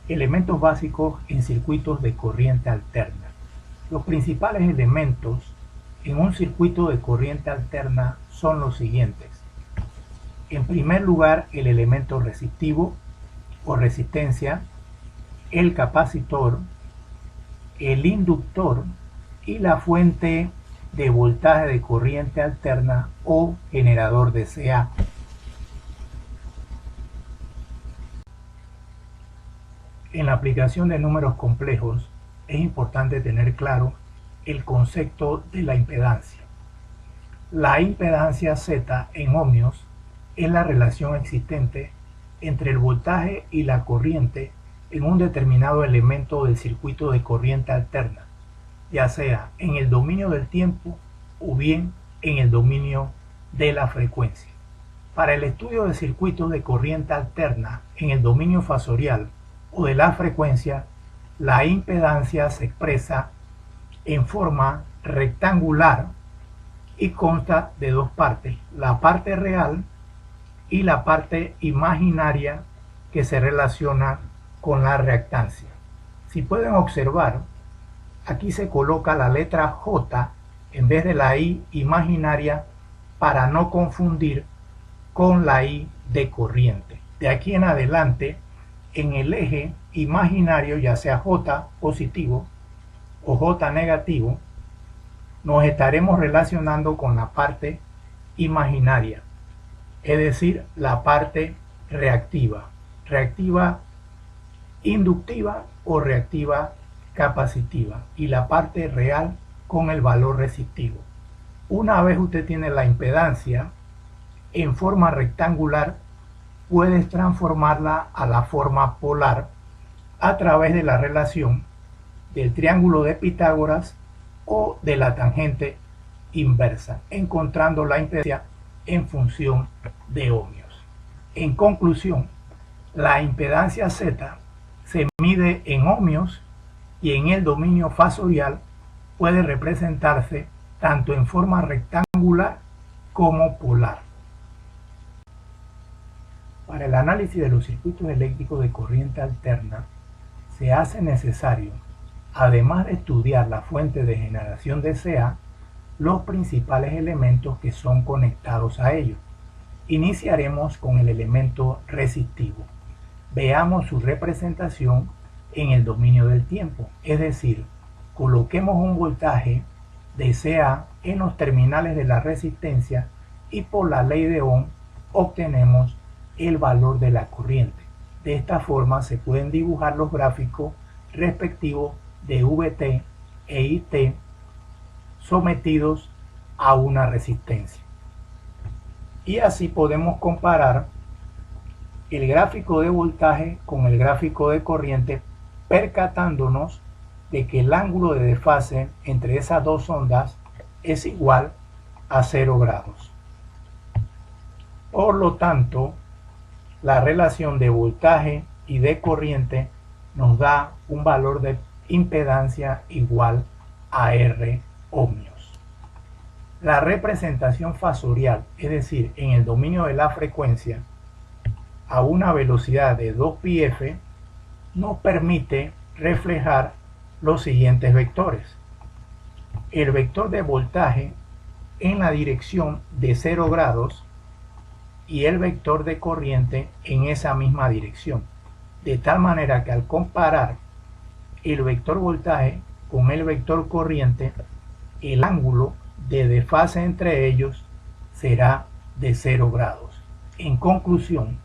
Elementos básicos en circuitos de corriente alterna. Los principales elementos en un circuito de corriente alterna son los siguientes. En primer lugar, el elemento resistivo o resistencia, el capacitor, el inductor y la fuente de voltaje de corriente alterna o generador de CA. En la aplicación de números complejos es importante tener claro el concepto de la impedancia. La impedancia Z en ohmios es la relación existente entre el voltaje y la corriente en un determinado elemento del circuito de corriente alterna, ya sea en el dominio del tiempo o bien en el dominio de la frecuencia. Para el estudio de circuitos de corriente alterna en el dominio fasorial o de la frecuencia, la impedancia se expresa en forma rectangular y consta de dos partes, la parte real y la parte imaginaria que se relaciona con la reactancia. Si pueden observar, aquí se coloca la letra J en vez de la I imaginaria para no confundir con la I de corriente. De aquí en adelante, en el eje imaginario, ya sea J positivo o J negativo, nos estaremos relacionando con la parte imaginaria, es decir, la parte reactiva, reactiva inductiva o reactiva capacitiva, y la parte real con el valor resistivo. Una vez usted tiene la impedancia en forma rectangular, puedes transformarla a la forma polar a través de la relación del triángulo de Pitágoras o de la tangente inversa, encontrando la impedancia en función de ohmios. En conclusión, la impedancia Z se mide en ohmios y en el dominio fasorial puede representarse tanto en forma rectangular como polar. Para el análisis de los circuitos eléctricos de corriente alterna, se hace necesario, además de estudiar la fuente de generación de CA, los principales elementos que son conectados a ellos. Iniciaremos con el elemento resistivo. Veamos su representación en el dominio del tiempo, es decir, coloquemos un voltaje de CA en los terminales de la resistencia y por la ley de Ohm obtenemos el valor de la corriente. De esta forma se pueden dibujar los gráficos respectivos de VT e IT sometidos a una resistencia. Y así podemos comparar el gráfico de voltaje con el gráfico de corriente, percatándonos de que el ángulo de desfase entre esas dos ondas es igual a 0 grados. Por lo tanto, la relación de voltaje y de corriente nos da un valor de impedancia igual a R ohmios. La representación fasorial, es decir, en el dominio de la frecuencia, a una velocidad de 2πf, nos permite reflejar los siguientes vectores. El vector de voltaje en la dirección de 0 grados y el vector de corriente en esa misma dirección, de tal manera que al comparar el vector voltaje con el vector corriente, el ángulo de desfase entre ellos será de 0 grados. En conclusión,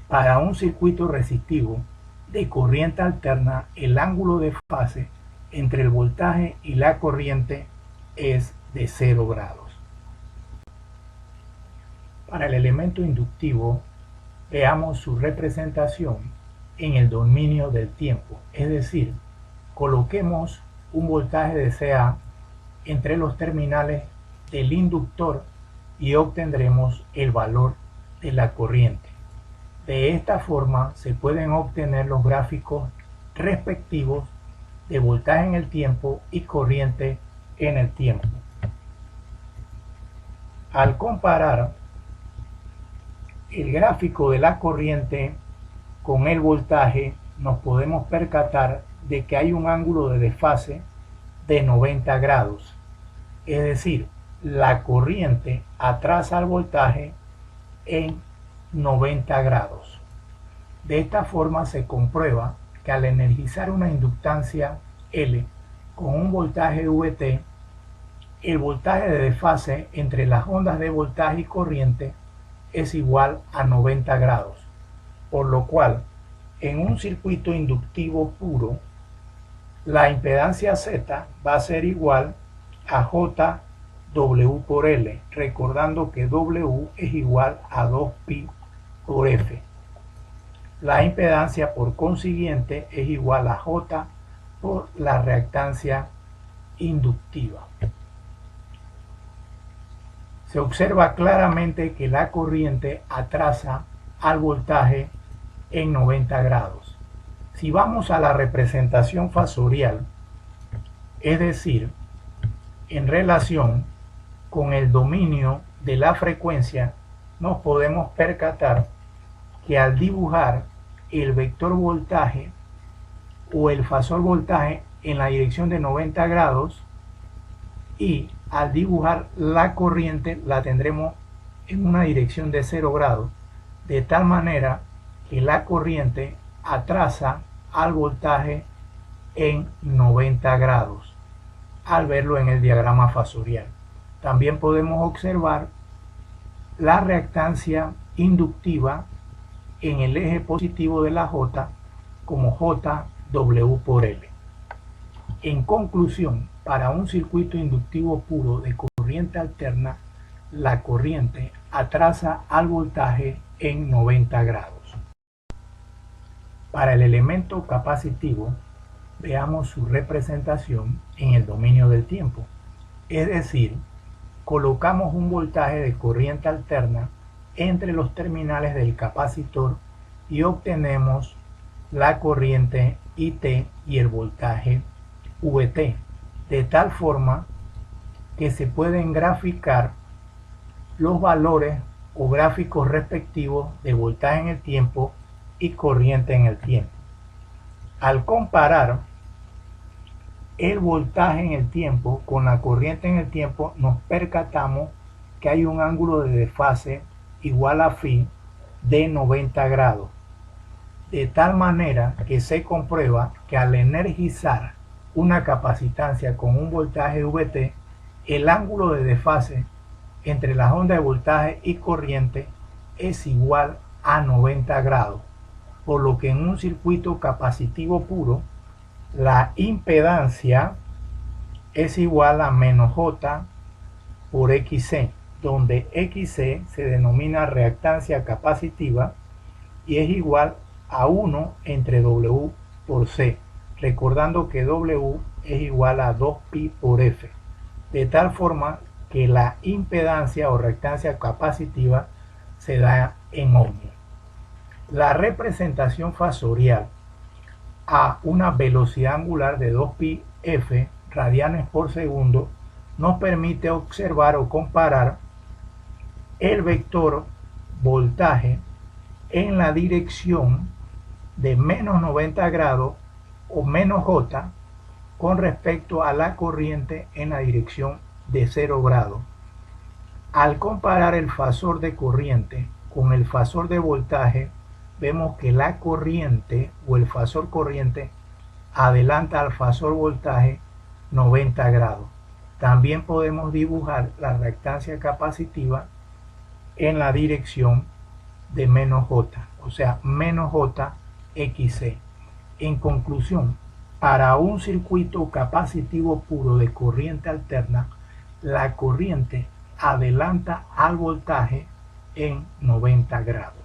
para un circuito resistivo de corriente alterna, el ángulo de fase entre el voltaje y la corriente es de 0 grados. Para el elemento inductivo, veamos su representación en el dominio del tiempo, es decir, coloquemos un voltaje de CA entre los terminales del inductor y obtendremos el valor de la corriente. De esta forma se pueden obtener los gráficos respectivos de voltaje en el tiempo y corriente en el tiempo. Al comparar el gráfico de la corriente con el voltaje, nos podemos percatar de que hay un ángulo de desfase de 90 grados. Es decir, la corriente atrasa al voltaje en 90 grados. De esta forma se comprueba que al energizar una inductancia L con un voltaje VT, el voltaje de desfase entre las ondas de voltaje y corriente es igual a 90 grados, por lo cual en un circuito inductivo puro la impedancia Z va a ser igual a JW por L, recordando que W es igual a 2pi por F. La impedancia por consiguiente es igual a J por la reactancia inductiva. Se observa claramente que la corriente atrasa al voltaje en 90 grados. Si vamos a la representación fasorial, es decir, en relación con el dominio de la frecuencia, nos podemos percatar que al dibujar el vector voltaje o el fasor voltaje en la dirección de 90 grados y al dibujar la corriente la tendremos en una dirección de 0 grados, de tal manera que la corriente atrasa al voltaje en 90 grados al verlo en el diagrama fasorial. También podemos observar la reactancia inductiva en el eje positivo de la J como JW por L. En conclusión, para un circuito inductivo puro de corriente alterna, la corriente atrasa al voltaje en 90 grados. Para el elemento capacitivo, veamos su representación en el dominio del tiempo. Es decir, colocamos un voltaje de corriente alterna entre los terminales del capacitor y obtenemos la corriente IT y el voltaje VT, de tal forma que se pueden graficar los valores o gráficos respectivos de voltaje en el tiempo y corriente en el tiempo. Al comparar el voltaje en el tiempo con la corriente en el tiempo, nos percatamos que hay un ángulo de desfase igual a phi de 90 grados, de tal manera que se comprueba que al energizar una capacitancia con un voltaje VT, el ángulo de desfase entre las ondas de voltaje y corriente es igual a 90 grados, por lo que en un circuito capacitivo puro la impedancia es igual a menos J por XC, donde XC se denomina reactancia capacitiva y es igual a 1 entre W por C, recordando que W es igual a 2pi por F, de tal forma que la impedancia o reactancia capacitiva se da en ohmios. La representación fasorial a una velocidad angular de 2pi f radianes por segundo nos permite observar o comparar el vector voltaje en la dirección de menos 90 grados o menos J con respecto a la corriente en la dirección de 0 grados. Al comparar el fasor de corriente con el fasor de voltaje, vemos que la corriente o el fasor corriente adelanta al fasor voltaje 90 grados. También podemos dibujar la reactancia capacitiva en la dirección de menos J, o sea, menos J XC. En conclusión, para un circuito capacitivo puro de corriente alterna, la corriente adelanta al voltaje en 90 grados.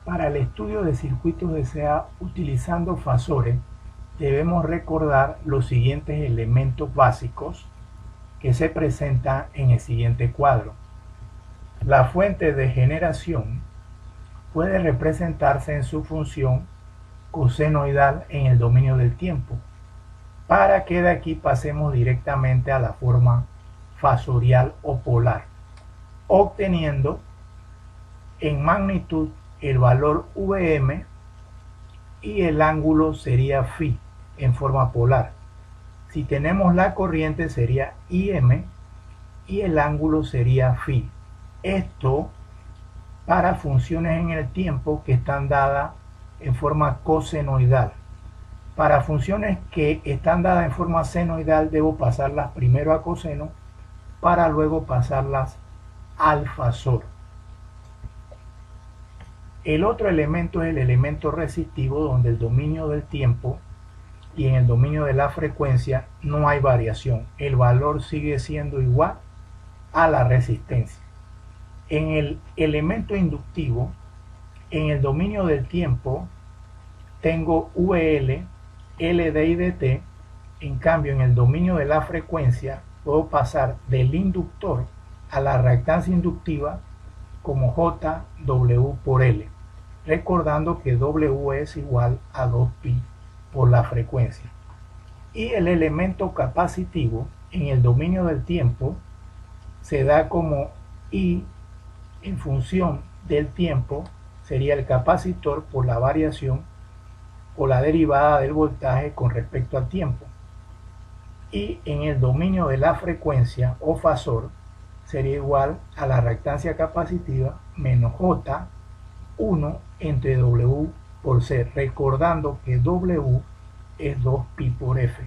Para el estudio de circuitos de CA utilizando fasores, debemos recordar los siguientes elementos básicos que se presentan en el siguiente cuadro. La fuente de generación puede representarse en su función cosenoidal en el dominio del tiempo, para que de aquí pasemos directamente a la forma fasorial o polar, obteniendo en magnitud el valor Vm y el ángulo sería phi en forma polar. Si tenemos la corriente sería Im y el ángulo sería phi. Esto para funciones en el tiempo que están dadas en forma cosenoidal. Para funciones que están dadas en forma senoidal debo pasarlas primero a coseno para luego pasarlas al fasor. El otro elemento es el elemento resistivo, donde el dominio del tiempo y en el dominio de la frecuencia no hay variación. El valor sigue siendo igual a la resistencia. En el elemento inductivo, en el dominio del tiempo, tengo VL, LD y DT. En cambio, en el dominio de la frecuencia, puedo pasar del inductor a la reactancia inductiva como JW por L, recordando que W es igual a 2pi por la frecuencia. Y el elemento capacitivo en el dominio del tiempo se da como I en función del tiempo, sería el capacitor por la variación o la derivada del voltaje con respecto al tiempo. Y en el dominio de la frecuencia o fasor sería igual a la reactancia capacitiva menos J1 entre W por C, recordando que W es 2pi por F.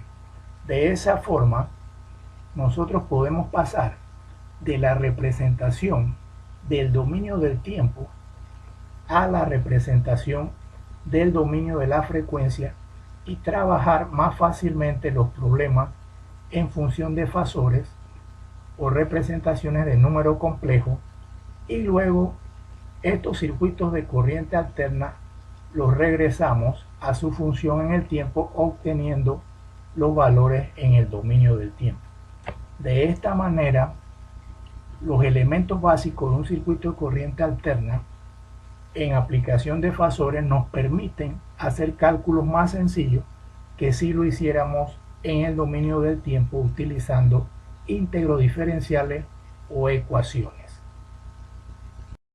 De esa forma, nosotros podemos pasar de la representación del dominio del tiempo a la representación del dominio de la frecuencia y trabajar más fácilmente los problemas en función de fasores o representaciones de número complejo, y luego estos circuitos de corriente alterna los regresamos a su función en el tiempo obteniendo los valores en el dominio del tiempo. De esta manera, los elementos básicos de un circuito de corriente alterna en aplicación de fasores nos permiten hacer cálculos más sencillos que si lo hiciéramos en el dominio del tiempo utilizando íntegros diferenciales o ecuaciones.